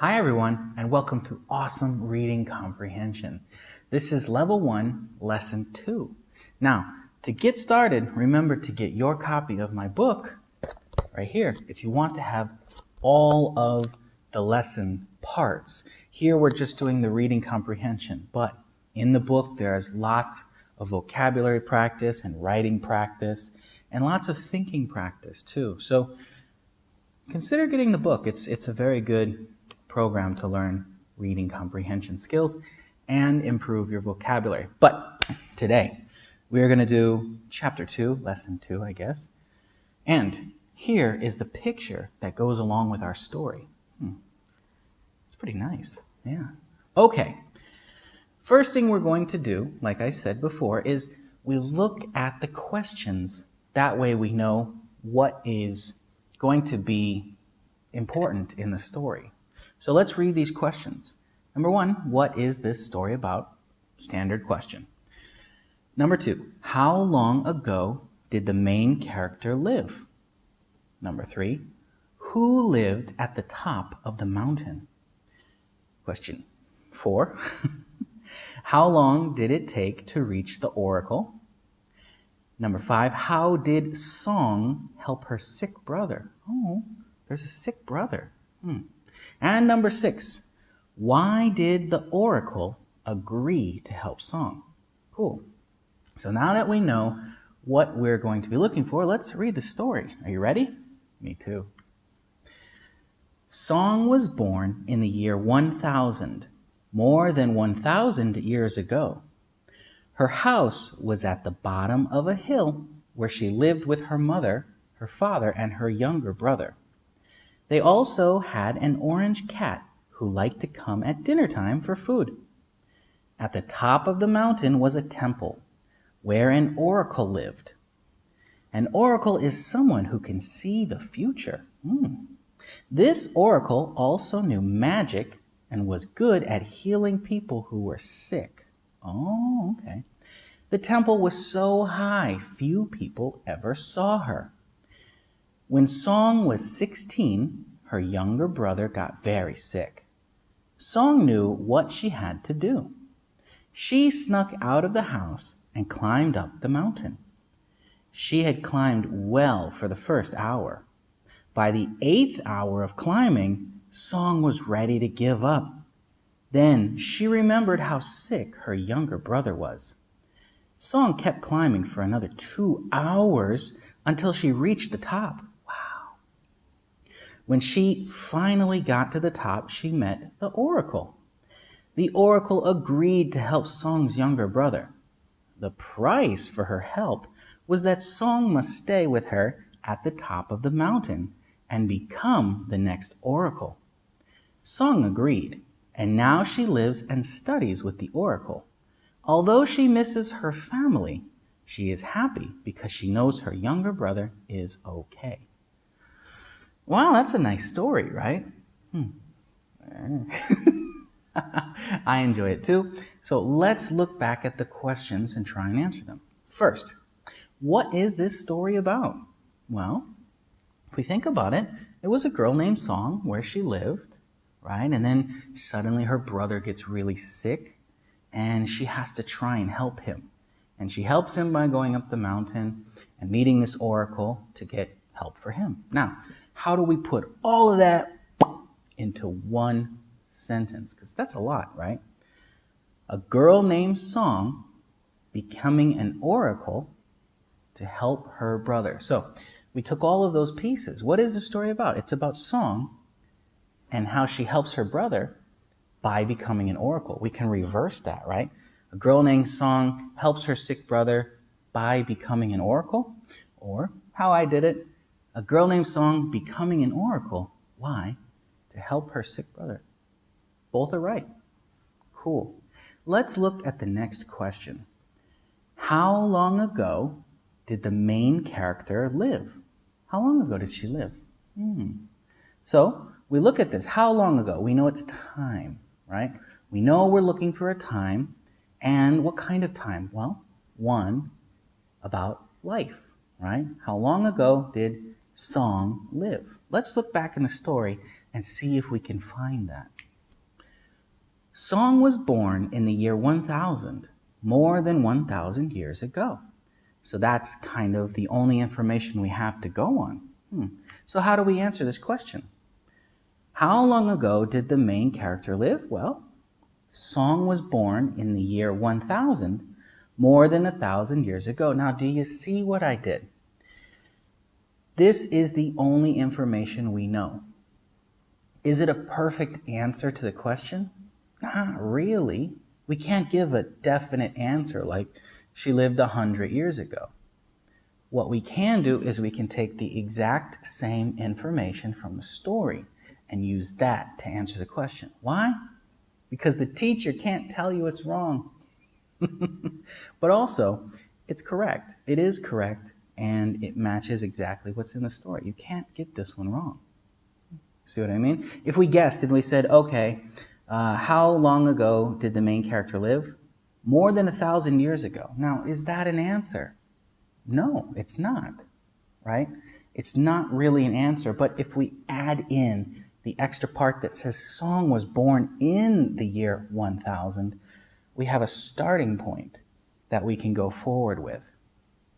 Hi everyone, and welcome to Awesome Reading Comprehension. This is Level 1, Lesson 2. Now, to get started, remember to get your copy of my book right here if you want to have all of the lesson parts. Here we're just doing the reading comprehension, but in the book there's lots of vocabulary practice and writing practice and lots of thinking practice too. So consider getting the book. It's a very good program to learn reading comprehension skills and improve your vocabulary. But today we are going to do Chapter 2, Lesson 2, I guess. And here is the picture that goes along with our story. It's pretty nice. Yeah. Okay. First thing we're going to do, like I said before, is we look at the questions. That way we know what is going to be important in the story. So let's read these questions. Number 1, what is this story about? Standard question. Number 2, how long ago did the main character live? Number 3, who lived at the top of the mountain? Question 4, how long did it take to reach the oracle? Number 5, how did Song help her sick brother? Oh, there's a sick brother. And number 6, why did the oracle agree to help Song? Cool. So now that we know what we're going to be looking for, let's read the story. Are you ready? Me too. Song was born in the year 1000, more than 1,000 years ago. Her house was at the bottom of a hill where she lived with her mother, her father, and her younger brother. They also had an orange cat who liked to come at dinner time for food. At the top of the mountain was a temple where an oracle lived. An oracle is someone who can see the future. This oracle also knew magic and was good at healing people who were sick. Oh, okay. The temple was so high, few people ever saw her. When Song was 16, her younger brother got very sick. Song knew what she had to do. She snuck out of the house and climbed up the mountain. She had climbed well for the first hour. By the 8th hour of climbing, Song was ready to give up. Then she remembered how sick her younger brother was. Song kept climbing for another 2 hours until she reached the top. When she finally got to the top, she met the oracle. The oracle agreed to help Song's younger brother. The price for her help was that Song must stay with her at the top of the mountain and become the next oracle. Song agreed, and now she lives and studies with the oracle. Although she misses her family, she is happy because she knows her younger brother is okay. Wow, that's a nice story, right? I enjoy it too. So let's look back at the questions and try and answer them. First, what is this story about? Well, if we think about it, it was a girl named Song where she lived, right? And then suddenly her brother gets really sick and she has to try and help him. And she helps him by going up the mountain and meeting this oracle to get help for him. Now, how do we put all of that into one sentence? Because that's a lot, right? A girl named Song becoming an oracle to help her brother. So we took all of those pieces. What is the story about? It's about Song and how she helps her brother by becoming an oracle. We can reverse that, right? A girl named Song helps her sick brother by becoming an oracle. Or how I did it, a girl named Song becoming an oracle. Why? To help her sick brother. Both are right. Cool. Let's look at the next question. How long ago did the main character live? How long ago did she live? So we look at this. How long ago? We know it's time, right? We know we're looking for a time. And what kind of time? Well, one about life, right? How long ago did Song live? Let's look back in the story and see if we can find that. Song was born in the year 1000, more than 1,000 years ago. So that's kind of the only information we have to go on. So how do we answer this question? How long ago did the main character live? Well, Song was born in the year 1000, more than 1,000 years ago. Now, do you see what I did? This is the only information we know. Is it a perfect answer to the question? Not really. We can't give a definite answer like she lived 100 years ago. What we can do is we can take the exact same information from the story and use that to answer the question. Why? Because the teacher can't tell you it's wrong. But also, it's correct. It is correct, and it matches exactly what's in the story. You can't get this one wrong. See what I mean? If we guessed and we said, okay, how long ago did the main character live? More than 1,000 years ago. Now, is that an answer? No, it's not, right? It's not really an answer, but if we add in the extra part that says Song was born in the year 1000, we have a starting point that we can go forward with.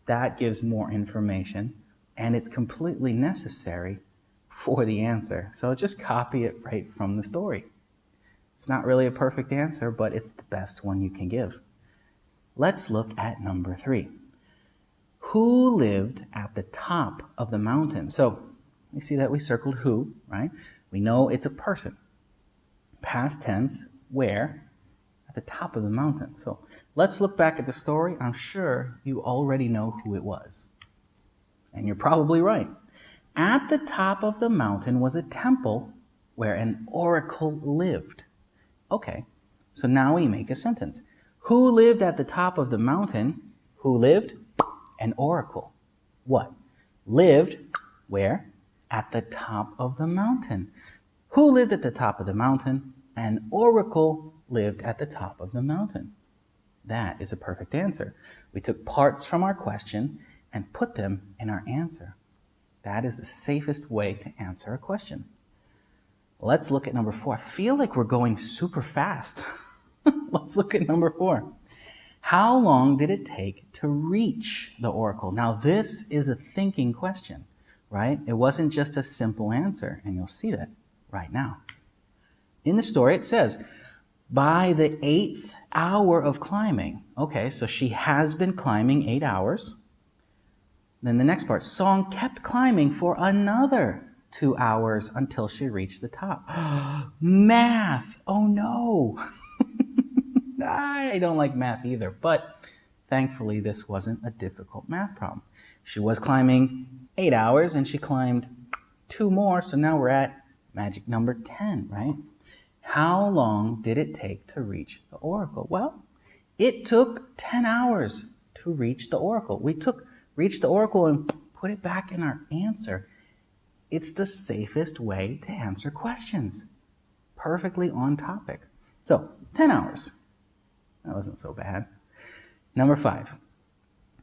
That gives more information, and it's completely necessary for the answer. So just copy it right from the story. It's not really a perfect answer, but it's the best one you can give. Let's look at number 3. Who lived at the top of the mountain? So you see that we circled who, right? We know it's a person. Past tense, where? At the top of the mountain. So let's look back at the story. I'm sure you already know who it was. And you're probably right. At the top of the mountain was a temple where an oracle lived. Okay, so now we make a sentence. Who lived at the top of the mountain? Who lived? An oracle. What? Lived where? At the top of the mountain. Who lived at the top of the mountain? An oracle lived at the top of the mountain. That is a perfect answer. We took parts from our question and put them in our answer. That is the safest way to answer a question. Let's look at number 4. I feel like we're going super fast. Let's look at number 4. How long did it take to reach the oracle? Now, this is a thinking question, right? It wasn't just a simple answer, and you'll see that right now. In the story, it says, by the 8th hour of climbing. Okay, so she has been climbing 8 hours. Then the next part, Song kept climbing for another 2 hours until she reached the top. Math! Oh no! I don't like math either, but thankfully this wasn't a difficult math problem. She was climbing 8 hours and she climbed 2 more, so now we're at magic number 10, right? How long did it take to reach the oracle? Well, it took 10 hours to reach the oracle. We reached the oracle and put it back in our answer. It's the safest way to answer questions. Perfectly on topic. So, 10 hours. That wasn't so bad. Number 5.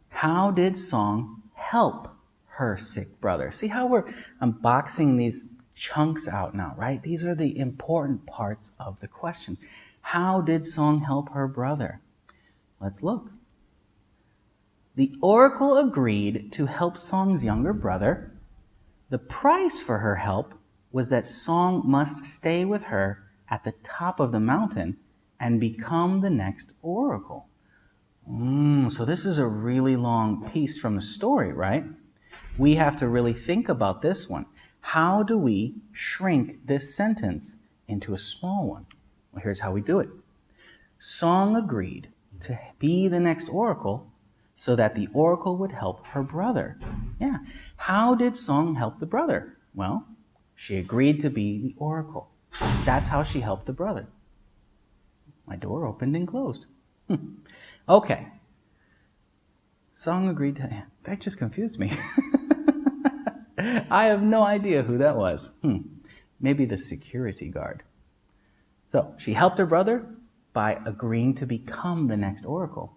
How did Song help her sick brother? See how we're unboxing these chunks out now, right? These are the important parts of the question. How did Song help her brother? Let's look. The oracle agreed to help Song's younger brother. The price for her help was that Song must stay with her at the top of the mountain and become the next oracle. So this is a really long piece from the story, right? We have to really think about this one. How do we shrink this sentence into a small one? Well, here's how we do it. Song agreed to be the next oracle so that the oracle would help her brother. Yeah. How did Song help the brother? Well, she agreed to be the oracle. That's how she helped the brother. My door opened and closed. Okay. Song agreed to... That just confused me. I have no idea who that was. Maybe the security guard. So, she helped her brother by agreeing to become the next oracle.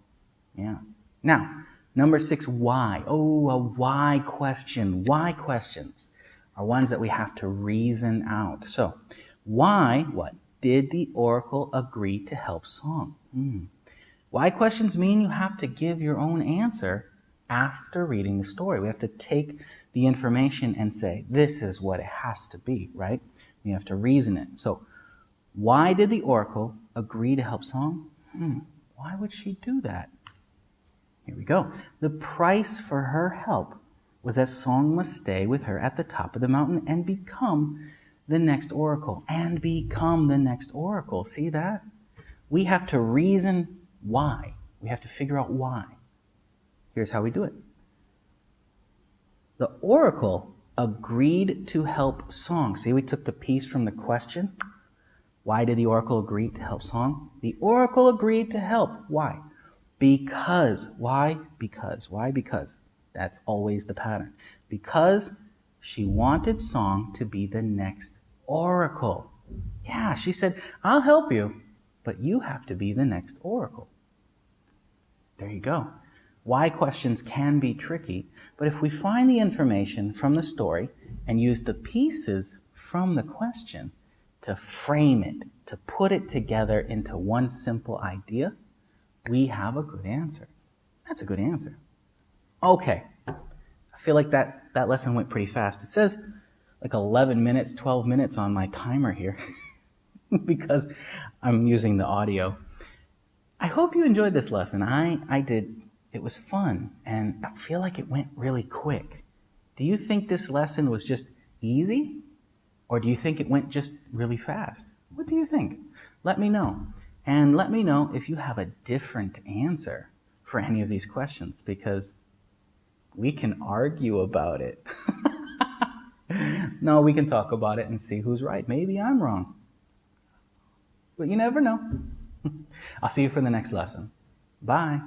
Yeah. Now, number 6, why? Oh, a why question. Why questions. are ones that we have to reason out. So, why, what, did the oracle agree to help Song? Why questions mean you have to give your own answer after reading the story. We have to take the information and say, this is what it has to be, right? We have to reason it. So, why did the oracle agree to help Song? Why would she do that? Here we go. The price for her help was that Song must stay with her at the top of the mountain and become the next oracle. And become the next oracle. See that? We have to reason why. We have to figure out why. Here's how we do it. The oracle agreed to help Song. See, we took the piece from the question. Why did the oracle agree to help Song? The oracle agreed to help. Why? Because. Why? Because. Why? Because. That's always the pattern. Because she wanted Song to be the next oracle. Yeah, she said, I'll help you, but you have to be the next oracle. There you go. Why questions can be tricky, but if we find the information from the story and use the pieces from the question to frame it, to put it together into one simple idea, we have a good answer. That's a good answer. Okay, I feel like that lesson went pretty fast. It says like 11 minutes, 12 minutes on my timer here because I'm using the audio. I hope you enjoyed this lesson. I did. It was fun, and I feel like it went really quick. Do you think this lesson was just easy, or do you think it went just really fast? What do you think? Let me know. And let me know if you have a different answer for any of these questions, because we can argue about it. No, we can talk about it and see who's right. Maybe I'm wrong. But you never know. I'll see you for the next lesson. Bye.